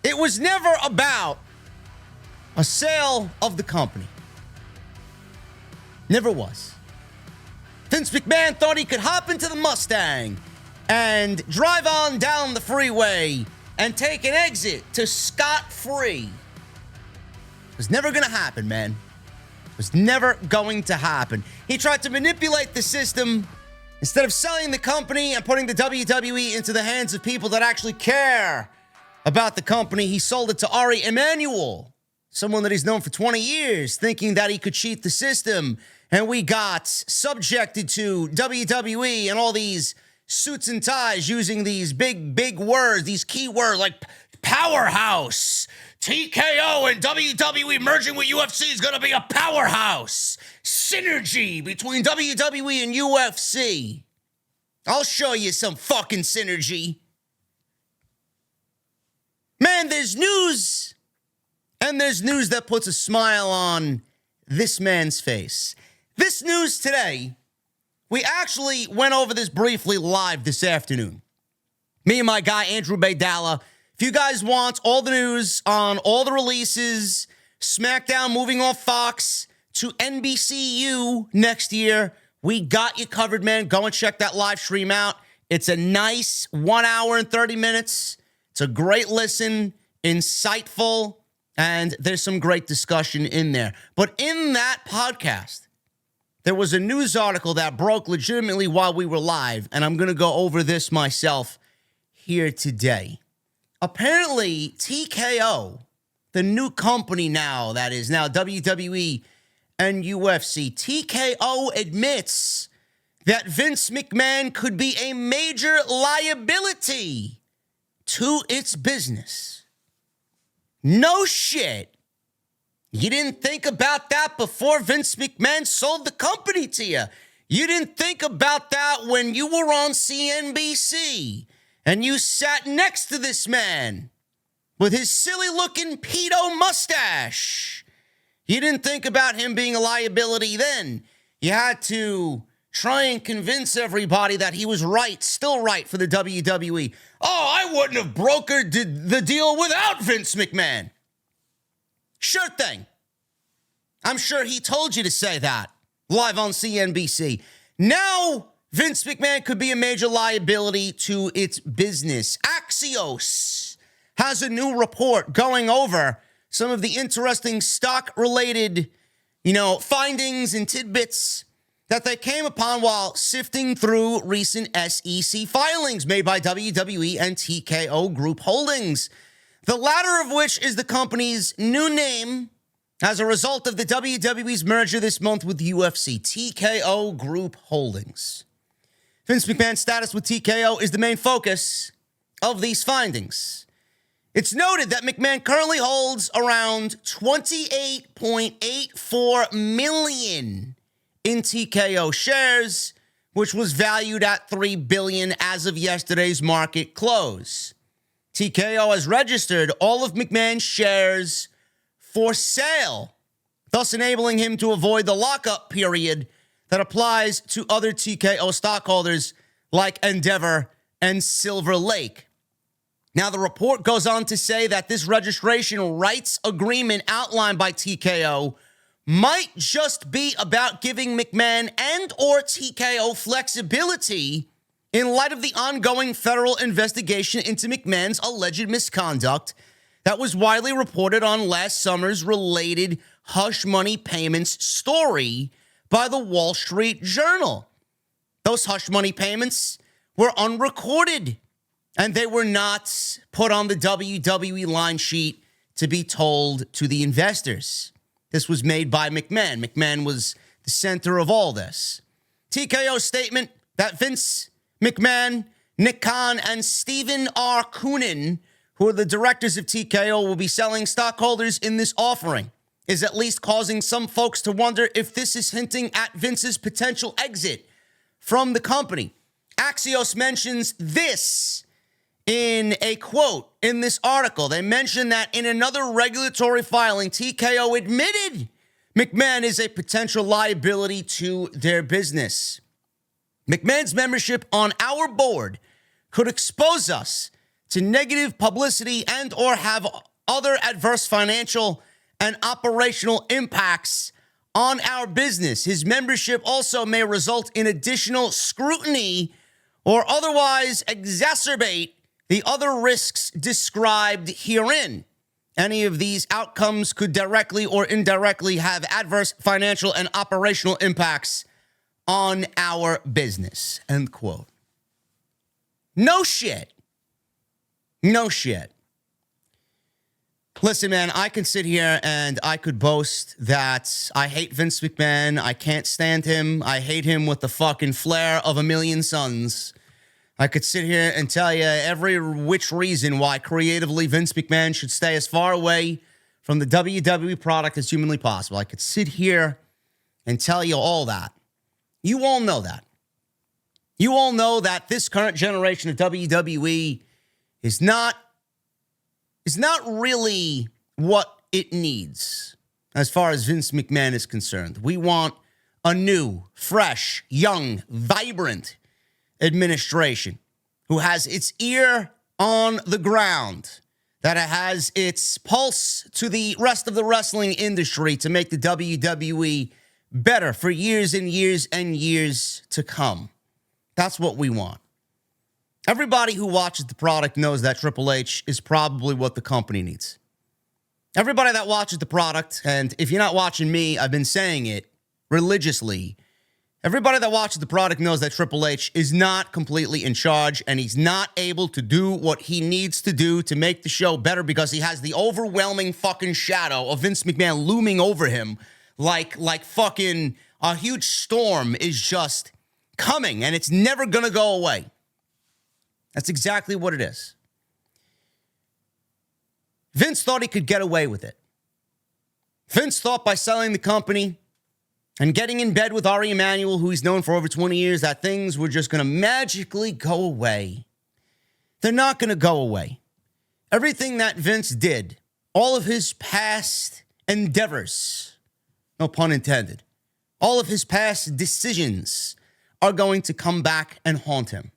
It was never about a sale of the company. Never was. Vince McMahon thought he could hop into the Mustang and drive on down the freeway and take an exit to scot-free. It was never going to happen, man. It was never going to happen. He tried to manipulate the system. Instead of selling the company and putting the WWE into the hands of people that actually care about the company, he sold it to Ari Emanuel, someone that he's known for 20 years, thinking that he could cheat the system. And we got subjected to WWE and all these suits and ties using these big words, these key words like powerhouse. TKO and WWE merging with UFC is going to be a powerhouse. Synergy between WWE and UFC. I'll show you some fucking synergy. Man, there's news. And there's news that puts a smile on this man's face. This news today, we actually went over this briefly live this afternoon. Me and my guy, Andrew Baydala. If you guys want all the news on all the releases, SmackDown moving off Fox to NBCU next year, we got you covered, man. Go and check that live stream out. It's a nice 1 hour and 30 minutes. It's a great listen, insightful, and there's some great discussion in there. But in that podcast, there was a news article that broke legitimately while we were live, and I'm going to go over this myself here today. Apparently, TKO, the new company now that is now WWE and UFC, TKO admits that Vince McMahon could be a major liability to its business. No shit. You didn't think about that before Vince McMahon sold the company to you. You didn't think about that when you were on CNBC and you sat next to this man with his silly-looking pedo mustache. You didn't think about him being a liability then. You had to try and convince everybody that he was right, still right for the WWE. Oh, I wouldn't have brokered the deal without Vince McMahon. Sure thing. I'm sure he told you to say that live on CNBC. Now, Vince McMahon could be a major liability to its business. Axios has a new report going over some of the interesting stock-related, findings and tidbits that they came upon while sifting through recent SEC filings made by WWE and TKO Group Holdings. The latter of which is the company's new name as a result of the WWE's merger this month with UFC, TKO Group Holdings. Vince McMahon's status with TKO is the main focus of these findings. It's noted that McMahon currently holds around $28.84 million in TKO shares, which was valued at $3 billion as of yesterday's market close. TKO has registered all of McMahon's shares for sale, thus enabling him to avoid the lockup period that applies to other TKO stockholders like Endeavor and Silver Lake. Now, the report goes on to say that this registration rights agreement outlined by TKO might just be about giving McMahon and or TKO flexibility in light of the ongoing federal investigation into McMahon's alleged misconduct that was widely reported on last summer's related hush money payments story by the Wall Street Journal. Those hush money payments were unrecorded, and they were not put on the WWE line sheet to be told to the investors. This was made by McMahon. McMahon was the center of all this. TKO's statement that Vince McMahon, Nick Khan, and Stephen R. Koonin, who are the directors of TKO, will be selling stockholders in this offering, is at least causing some folks to wonder if this is hinting at Vince's potential exit from the company. Axios mentions this in a quote in this article. They mention that in another regulatory filing, TKO admitted McMahon is a potential liability to their business. McMahon's membership on our board could expose us to negative publicity and or have other adverse financial and operational impacts on our business. His membership also may result in additional scrutiny or otherwise exacerbate the other risks described herein. Any of these outcomes could directly or indirectly have adverse financial and operational impacts on our business. End quote. No shit. No shit. Listen, man, I can sit here and I could boast that I hate Vince McMahon. I can't stand him. I hate him with the fucking flare of a million suns. I could sit here and tell you every which reason why creatively Vince McMahon should stay as far away from the WWE product as humanly possible. I could sit here and tell you all that. You all know that. You all know that this current generation of WWE is not really what it needs as far as Vince McMahon is concerned. We want a new, fresh, young, vibrant administration who has its ear on the ground, that has its pulse to the rest of the wrestling industry to make the WWE better for years and years and years to come. That's what we want. Everybody who watches the product knows that Triple H is probably what the company needs. Everybody that watches the product, and if you're not watching me, I've been saying it religiously. Everybody that watches the product knows that Triple H is not completely in charge, and he's not able to do what he needs to do to make the show better because he has the overwhelming fucking shadow of Vince McMahon looming over him like fucking a huge storm is just coming, and it's never gonna go away. That's exactly what it is. Vince thought he could get away with it. Vince thought by selling the company and getting in bed with Ari Emanuel, who he's known for over 20 years, that things were just going to magically go away. They're not going to go away. Everything that Vince did, all of his past endeavors, no pun intended, all of his past decisions are going to come back and haunt him.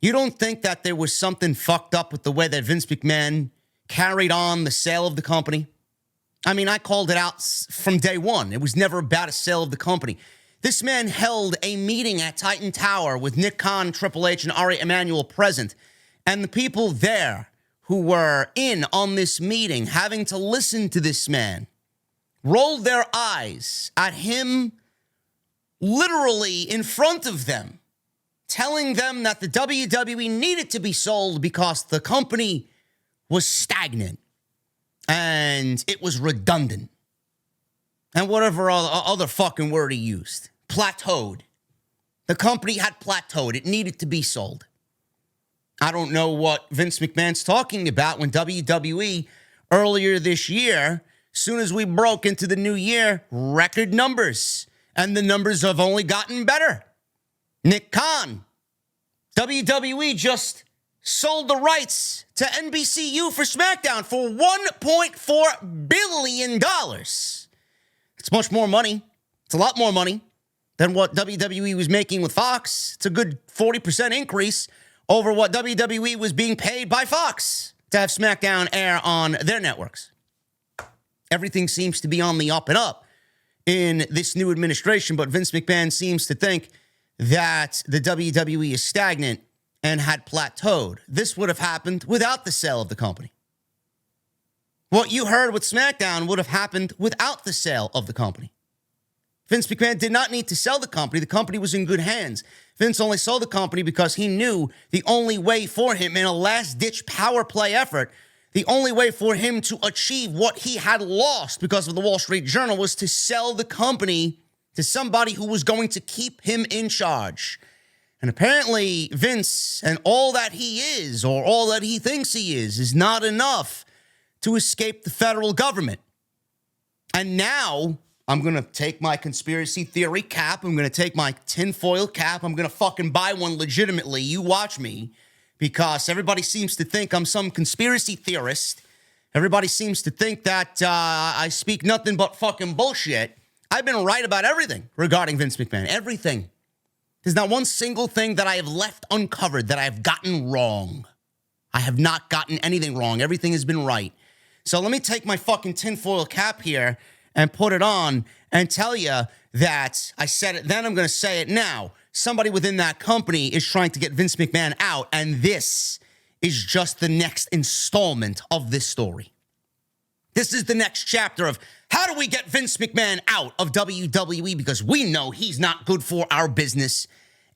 You don't think that there was something fucked up with the way that Vince McMahon carried on the sale of the company? I mean, I called it out from day one. It was never about a sale of the company. This man held a meeting at Titan Tower with Nick Khan, Triple H, and Ari Emanuel present. And the people there who were in on this meeting, having to listen to this man, rolled their eyes at him literally in front of them, telling them that the WWE needed to be sold because the company was stagnant and it was redundant. And whatever other fucking word he used. Plateaued. The company had plateaued. It needed to be sold. I don't know what Vince McMahon's talking about when WWE earlier this year, soon as we broke into the new year, record numbers. And the numbers have only gotten better. Nick Khan, WWE just sold the rights to NBCU for SmackDown for $1.4 billion. It's much more money. It's a lot more money than what WWE was making with Fox. It's a good 40% increase over what WWE was being paid by Fox to have SmackDown air on their networks. Everything seems to be on the up and up in this new administration, but Vince McMahon seems to think that the WWE is stagnant and had plateaued. This would have happened without the sale of the company. What you heard with SmackDown would have happened without the sale of the company. Vince McMahon did not need to sell the company. The company was in good hands. Vince only sold the company because he knew the only way for him in a last-ditch power play effort, the only way for him to achieve what he had lost because of the Wall Street Journal was to sell the company to somebody who was going to keep him in charge. And apparently Vince and all that he is, or all that he thinks he is not enough to escape the federal government. And now I'm going to take my conspiracy theory cap. I'm going to take my tinfoil cap. I'm going to fucking buy one legitimately. You watch me, because everybody seems to think I'm some conspiracy theorist. Everybody seems to think that I speak nothing but fucking bullshit. I've been right about everything regarding Vince McMahon. Everything. There's not one single thing that I have left uncovered that I have gotten wrong. I have not gotten anything wrong. Everything has been right. So let me take my fucking tinfoil cap here and put it on and tell you that I said it then, I'm going to say it now. Somebody within that company is trying to get Vince McMahon out, and this is just the next installment of this story. This is the next chapter of how do we get Vince McMahon out of WWE, because we know he's not good for our business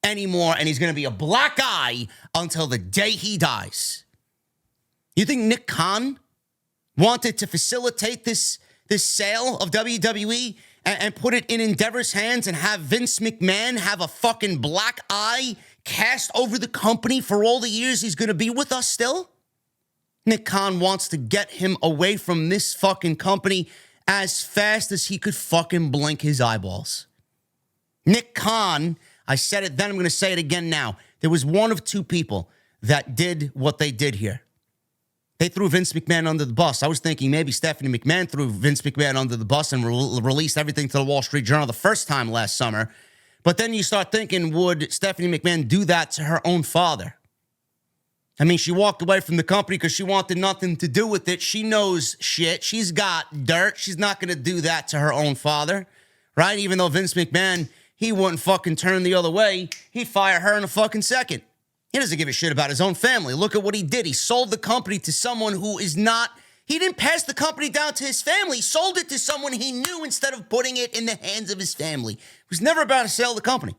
anymore, and he's going to be a black eye until the day he dies. You think Nick Khan wanted to facilitate this sale of WWE and put it in Endeavor's hands and have Vince McMahon have a fucking black eye cast over the company for all the years he's going to be with us still? Nick Khan wants to get him away from this fucking company as fast as he could fucking blink his eyeballs. Nick Khan, I said it then, I'm going to say it again now. There was one of two people that did what they did here. They threw Vince McMahon under the bus. I was thinking maybe Stephanie McMahon threw Vince McMahon under the bus and released everything to the Wall Street Journal the first time last summer. But then you start thinking, would Stephanie McMahon do that to her own father? I mean, she walked away from the company because she wanted nothing to do with it. She knows shit. She's got dirt. She's not going to do that to her own father, right? Even though Vince McMahon, he wouldn't fucking turn the other way. He'd fire her in a fucking second. He doesn't give a shit about his own family. Look at what he did. He sold the company to someone who is not... He didn't pass the company down to his family. He sold it to someone he knew instead of putting it in the hands of his family. It was never about to sell the company.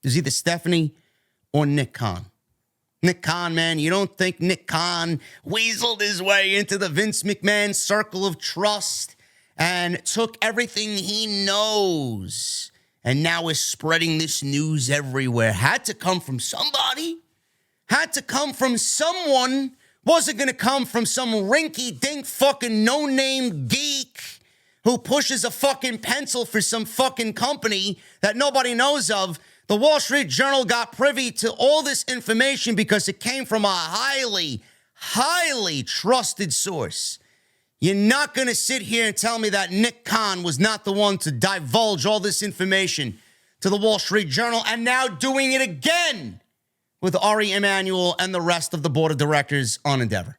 It was either Stephanie or Nick Khan. Nick Khan, man, you don't think Nick Khan weaseled his way into the Vince McMahon circle of trust and took everything he knows and now is spreading this news everywhere? Had to come from somebody. Had to come from someone. Wasn't going to come from some rinky-dink fucking no-name geek who pushes a fucking pencil for some fucking company that nobody knows of. The Wall Street Journal got privy to all this information because it came from a highly, highly trusted source. You're not going to sit here and tell me that Nick Khan was not the one to divulge all this information to the Wall Street Journal and now doing it again with Ari Emanuel and the rest of the board of directors on Endeavor.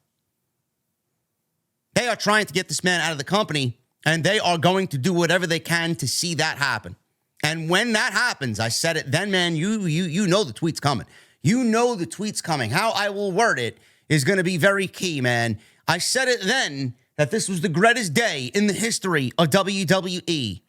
They are trying to get this man out of the company, and they are going to do whatever they can to see that happen. And when that happens, I said it then, man, you know the tweet's coming. You know the tweet's coming. How I will word it is going to be very key, man. I said it then that this was the greatest day in the history of WWE.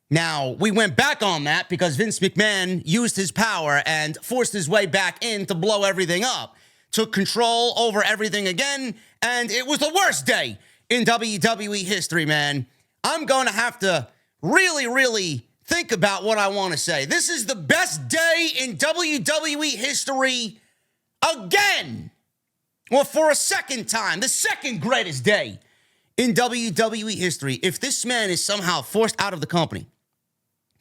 Now, we went back on that because Vince McMahon used his power and forced his way back in to blow everything up, took control over everything again, and it was the worst day in WWE history, man. I'm going to have to really think about what I want to say. This is the best day in WWE history again. Or for a second time, the second greatest day in WWE history. If this man is somehow forced out of the company,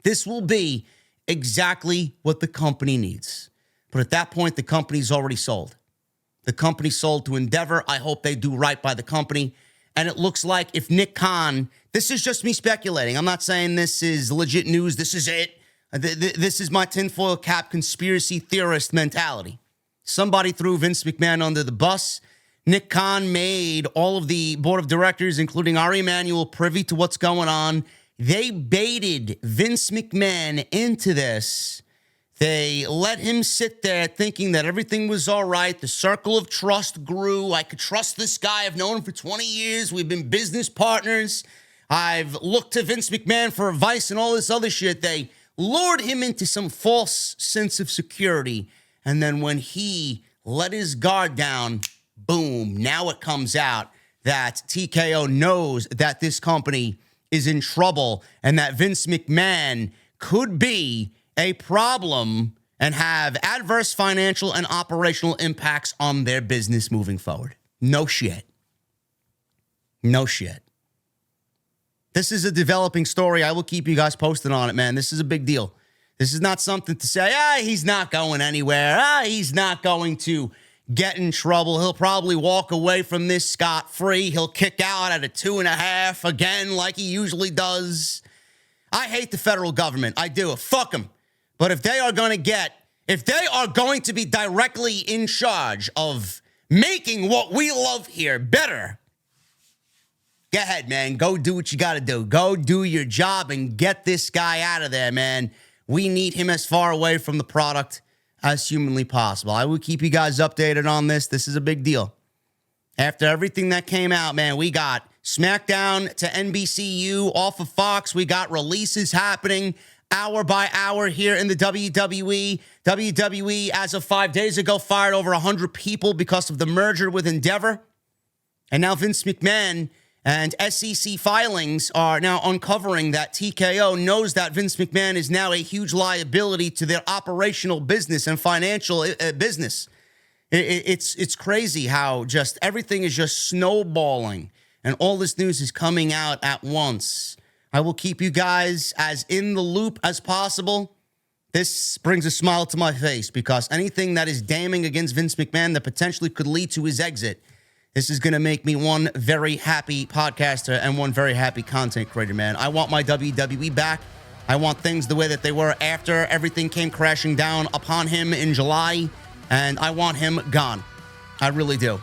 this will be exactly what the company needs. But at that point, the company's already sold. The company sold to Endeavor. I hope they do right by the company. And it looks like if Nick Khan, this is just me speculating. I'm not saying this is legit news. This is it. This is my tinfoil cap conspiracy theorist mentality. Somebody threw Vince McMahon under the bus. Nick Khan made all of the board of directors, including Ari Emanuel, privy to what's going on. They baited Vince McMahon into this. They let him sit there thinking that everything was all right. The circle of trust grew. I could trust this guy. I've known him for 20 years. We've been business partners. I've looked to Vince McMahon for advice and all this other shit. They lured him into some false sense of security. And then when he let his guard down, boom, now it comes out that TKO knows that this company is in trouble and that Vince McMahon could be a problem and have adverse financial and operational impacts on their business moving forward. No shit. No shit. This is a developing story. I will keep you guys posted on it, man. This is a big deal. This is not something to say, he's not going anywhere. He's not going to get in trouble. He'll probably walk away from this scot-free. He'll kick out at a 2.5 again like he usually does. I hate the federal government. I do. Fuck them. But if they are going to be directly in charge of making what we love here better. Go ahead, man. Go do what you got to do. Go do your job and get this guy out of there, man. We need him as far away from the product as humanly possible. I will keep you guys updated on this. This is a big deal. After everything that came out, man, we got SmackDown to NBCU off of Fox. We got releases happening hour by hour here in the WWE. WWE, as of 5 days ago, fired over 100 people because of the merger with Endeavor. And now Vince McMahon and SEC filings are now uncovering that TKO knows that Vince McMahon is now a huge liability to their operational business and financial business. It's crazy how just everything is just snowballing and all this news is coming out at once. I will keep you guys as in the loop as possible. This brings a smile to my face because anything that is damning against Vince McMahon that potentially could lead to his exit, this is going to make me one very happy podcaster and one very happy content creator, man. I want my WWE back. I want things the way that they were after everything came crashing down upon him in July. And I want him gone. I really do.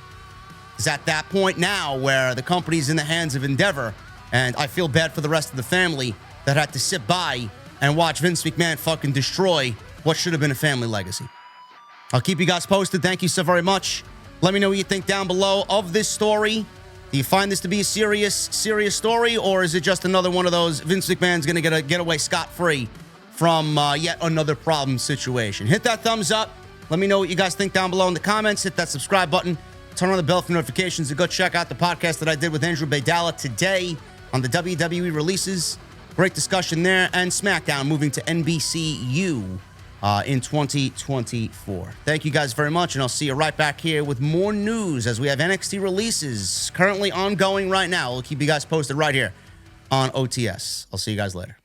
It's at that point now where the company's in the hands of Endeavor, and I feel bad for the rest of the family that had to sit by and watch Vince McMahon fucking destroy what should have been a family legacy. I'll keep you guys posted. Thank you so very much. Let me know what you think down below of this story. Do you find this to be a serious story, or is it just another one of those Vince McMahon's going to get away scot-free from yet another problem situation? Hit that thumbs up. Let me know what you guys think down below in the comments. Hit that subscribe button. Turn on the bell for notifications and go check out the podcast that I did with Andrew Baydala today on the WWE releases. Great discussion there. And SmackDown moving to NBCU in 2024. Thank you guys very much, and I'll see you right back here with more news as we have NXT releases currently ongoing right now. We'll keep you guys posted right here on OTS. I'll see you guys later.